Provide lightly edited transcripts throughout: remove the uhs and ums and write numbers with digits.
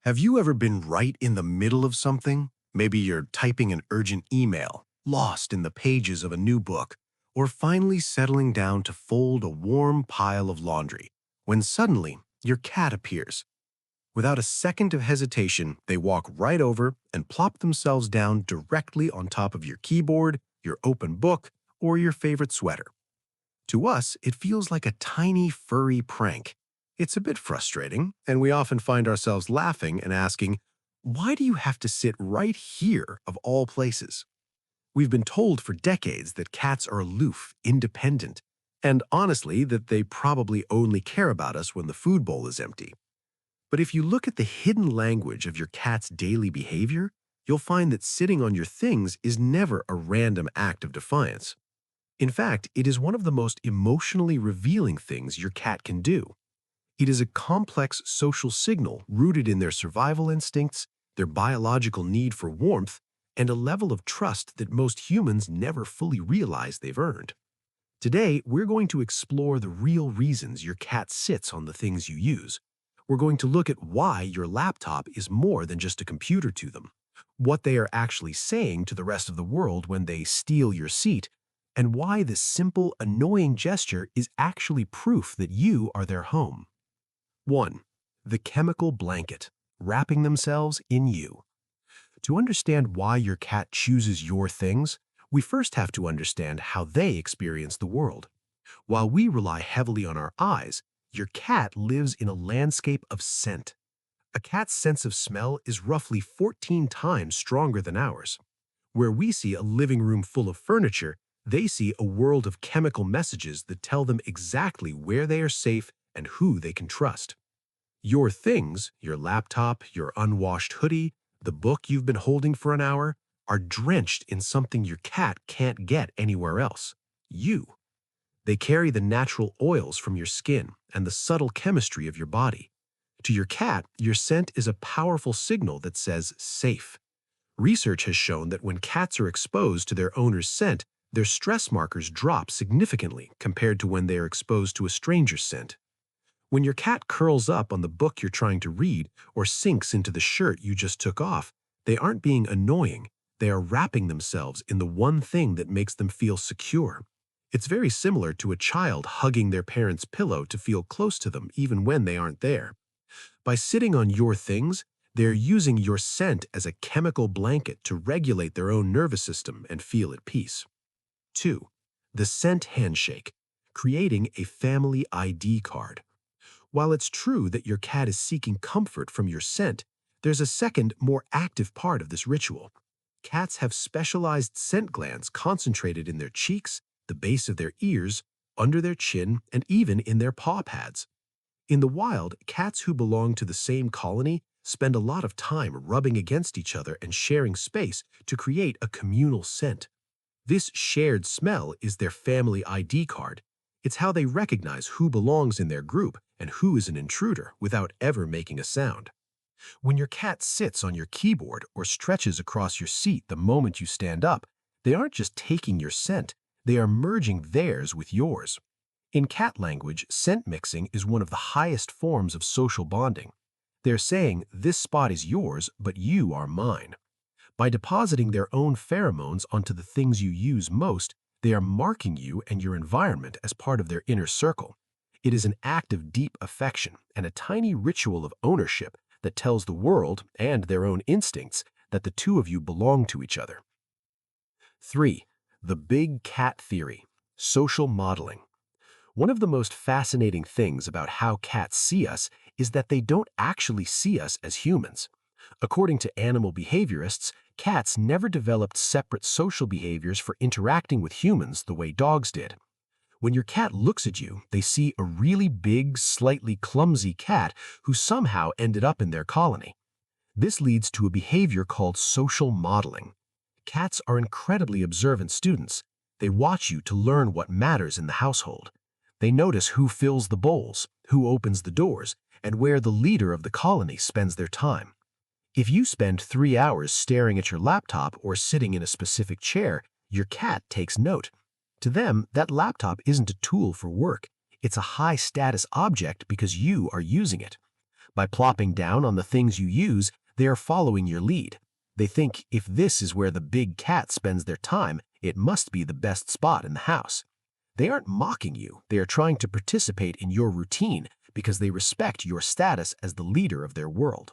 Have you ever been right in the middle of something? Maybe you're typing an urgent email, lost in the pages of a new book, or finally settling down to fold a warm pile of laundry, when suddenly your cat appears. Without a second of hesitation, they walk right over and plop themselves down directly on top of your keyboard, your open book, or your favorite sweater. To us, it feels like a tiny, furry prank. It's a bit frustrating, and we often find ourselves laughing and asking, why do you have to sit right here of all places? We've been told for decades that cats are aloof, independent, and honestly, that they probably only care about us when the food bowl is empty. But if you look at the hidden language of your cat's daily behavior, you'll find that sitting on your things is never a random act of defiance. In fact, it is one of the most emotionally revealing things your cat can do. It is a complex social signal rooted in their survival instincts, their biological need for warmth, and a level of trust that most humans never fully realize they've earned. Today, we're going to explore the real reasons your cat sits on the things you use. We're going to look at why your laptop is more than just a computer to them, what they are actually saying to the rest of the world when they steal your seat, and why this simple, annoying gesture is actually proof that you are their home. 1. The chemical blanket, wrapping themselves in you. To understand why your cat chooses your things, we first have to understand how they experience the world. While we rely heavily on our eyes, your cat lives in a landscape of scent. A cat's sense of smell is roughly 14 times stronger than ours. Where we see a living room full of furniture, they see a world of chemical messages that tell them exactly where they are safe and who they can trust. Your things, your laptop, your unwashed hoodie, the book you've been holding for an hour, are drenched in something your cat can't get anywhere else. You. They carry the natural oils from your skin and the subtle chemistry of your body. To your cat, your scent is a powerful signal that says safe. Research has shown that when cats are exposed to their owner's scent, their stress markers drop significantly compared to when they are exposed to a stranger's scent. When your cat curls up on the book you're trying to read or sinks into the shirt you just took off, they aren't being annoying. They are wrapping themselves in the one thing that makes them feel secure. It's very similar to a child hugging their parent's pillow to feel close to them even when they aren't there. By sitting on your things, they're using your scent as a chemical blanket to regulate their own nervous system and feel at peace. 2. The scent handshake, creating a family ID card. While it's true that your cat is seeking comfort from your scent, there's a second, more active part of this ritual. Cats have specialized scent glands concentrated in their cheeks, the base of their ears, under their chin, and even in their paw pads. In the wild, cats who belong to the same colony spend a lot of time rubbing against each other and sharing space to create a communal scent. This shared smell is their family ID card. It's how they recognize who belongs in their group and who is an intruder without ever making a sound. When your cat sits on your keyboard or stretches across your seat the moment you stand up, they aren't just taking your scent, they are merging theirs with yours. In cat language, scent mixing is one of the highest forms of social bonding. They're saying, this spot is yours, but you are mine. By depositing their own pheromones onto the things you use most, they are marking you and your environment as part of their inner circle. It is an act of deep affection and a tiny ritual of ownership that tells the world and their own instincts that the two of you belong to each other. 3. The big cat theory, social modeling. One of the most fascinating things about how cats see us is that they don't actually see us as humans. According to animal behaviorists, cats never developed separate social behaviors for interacting with humans the way dogs did. When your cat looks at you, they see a really big, slightly clumsy cat who somehow ended up in their colony. This leads to a behavior called social modeling. Cats are incredibly observant students. They watch you to learn what matters in the household. They notice who fills the bowls, who opens the doors, and where the leader of the colony spends their time. If you spend 3 hours staring at your laptop or sitting in a specific chair, your cat takes note. To them, that laptop isn't a tool for work. It's a high-status object because you are using it. By plopping down on the things you use, they are following your lead. They think if this is where the big cat spends their time, it must be the best spot in the house. They aren't mocking you, they are trying to participate in your routine because they respect your status as the leader of their world.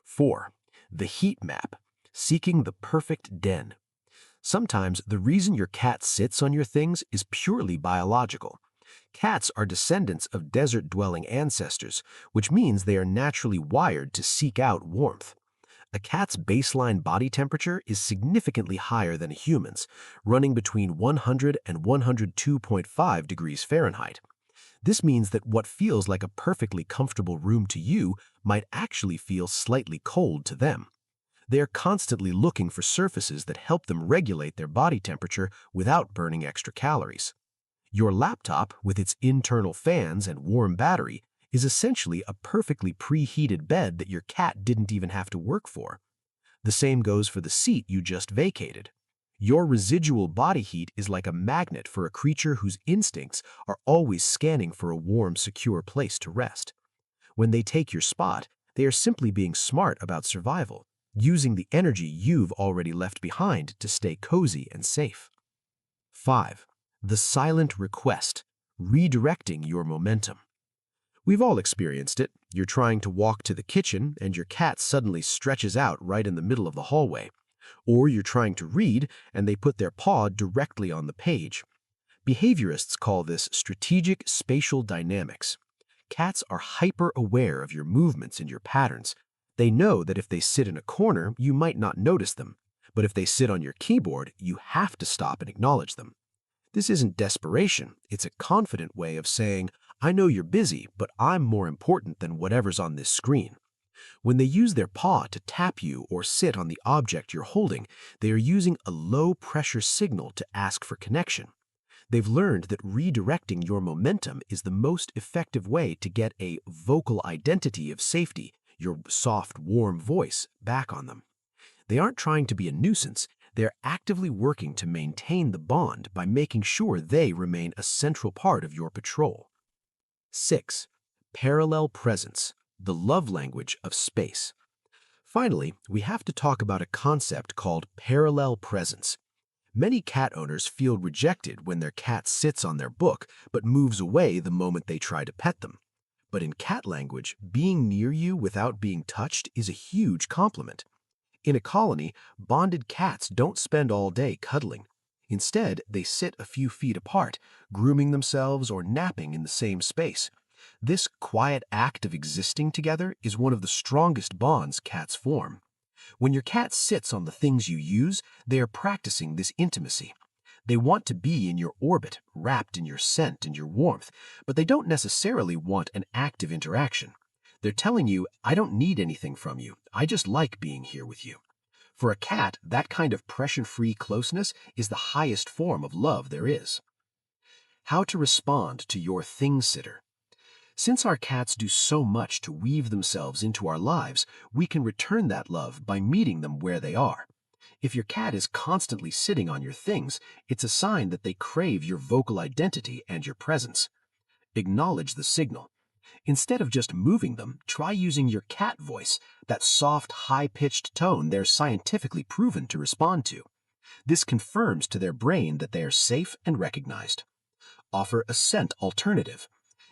4. The heat map, seeking the perfect den. Sometimes the reason your cat sits on your things is purely biological. Cats are descendants of desert-dwelling ancestors, which means they are naturally wired to seek out warmth. A cat's baseline body temperature is significantly higher than a human's, running between 100 and 102.5 degrees Fahrenheit. This means that what feels like a perfectly comfortable room to you might actually feel slightly cold to them. They are constantly looking for surfaces that help them regulate their body temperature without burning extra calories. Your laptop, with its internal fans and warm battery, is essentially a perfectly preheated bed that your cat didn't even have to work for. The same goes for the seat you just vacated. Your residual body heat is like a magnet for a creature whose instincts are always scanning for a warm, secure place to rest. When they take your spot, they are simply being smart about survival, using the energy you've already left behind to stay cozy and safe. 5. The silent request, redirecting your momentum. We've all experienced it. You're trying to walk to the kitchen and your cat suddenly stretches out right in the middle of the hallway. Or you're trying to read and they put their paw directly on the page. Behaviorists call this strategic spatial dynamics. Cats are hyper-aware of your movements and your patterns. They know that if they sit in a corner, you might not notice them. But if they sit on your keyboard, you have to stop and acknowledge them. This isn't desperation, it's a confident way of saying, I know you're busy, but I'm more important than whatever's on this screen. When they use their paw to tap you or sit on the object you're holding, they are using a low-pressure signal to ask for connection. They've learned that redirecting your momentum is the most effective way to get a vocal identity of safety, your soft, warm voice, back on them. They aren't trying to be a nuisance, they're actively working to maintain the bond by making sure they remain a central part of your patrol. 6. Parallel presence, the love language of space. Finally, we have to talk about a concept called parallel presence. Many cat owners feel rejected when their cat sits on their book but moves away the moment they try to pet them. But in cat language, being near you without being touched is a huge compliment. In a colony, bonded cats don't spend all day cuddling. Instead, they sit a few feet apart, grooming themselves or napping in the same space. This quiet act of existing together is one of the strongest bonds cats form. When your cat sits on the things you use, they are practicing this intimacy. They want to be in your orbit, wrapped in your scent and your warmth, but they don't necessarily want an active interaction. They're telling you, I don't need anything from you, I just like being here with you. For a cat, that kind of pressure-free closeness is the highest form of love there is. How to respond to your thing sitter. Since our cats do so much to weave themselves into our lives, we can return that love by meeting them where they are. If your cat is constantly sitting on your things, it's a sign that they crave your vocal identity and your presence. Acknowledge the signal. Instead of just moving them, try using your cat voice, that soft, high-pitched tone they're scientifically proven to respond to. This confirms to their brain that they are safe and recognized. Offer a scent alternative.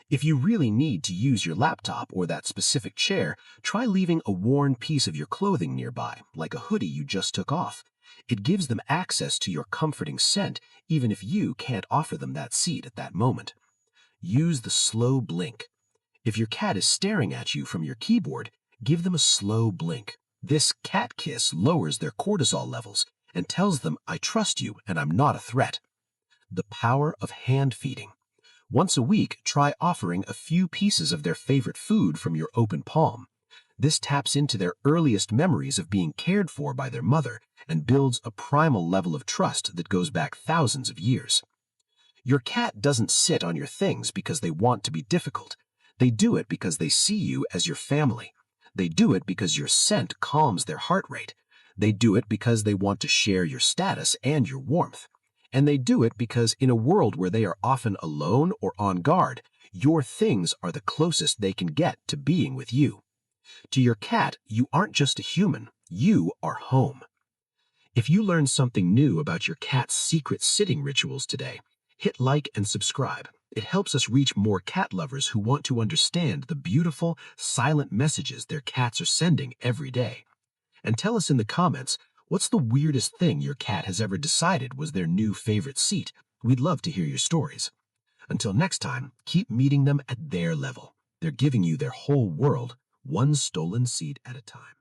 If you really need to use your laptop or that specific chair, try leaving a worn piece of your clothing nearby, like a hoodie you just took off. It gives them access to your comforting scent, even if you can't offer them that seat at that moment. Use the slow blink. If your cat is staring at you from your keyboard, give them a slow blink. This cat kiss lowers their cortisol levels and tells them, I trust you and I'm not a threat. The power of hand feeding. Once a week, try offering a few pieces of their favorite food from your open palm. This taps into their earliest memories of being cared for by their mother and builds a primal level of trust that goes back thousands of years. Your cat doesn't sit on your things because they want to be difficult. They do it because they see you as your family. They do it because your scent calms their heart rate. They do it because they want to share your status and your warmth. And they do it because in a world where they are often alone or on guard, Your things are the closest they can get to being with you. To your cat, you aren't just a human, you are home. If you learned something new about your cat's secret sitting rituals today, hit like and subscribe. It helps us reach more cat lovers who want to understand the beautiful, silent messages their cats are sending every day. And tell us in the comments, what's the weirdest thing your cat has ever decided was their new favorite seat? We'd love to hear your stories. Until next time, keep meeting them at their level. They're giving you their whole world, one stolen seat at a time.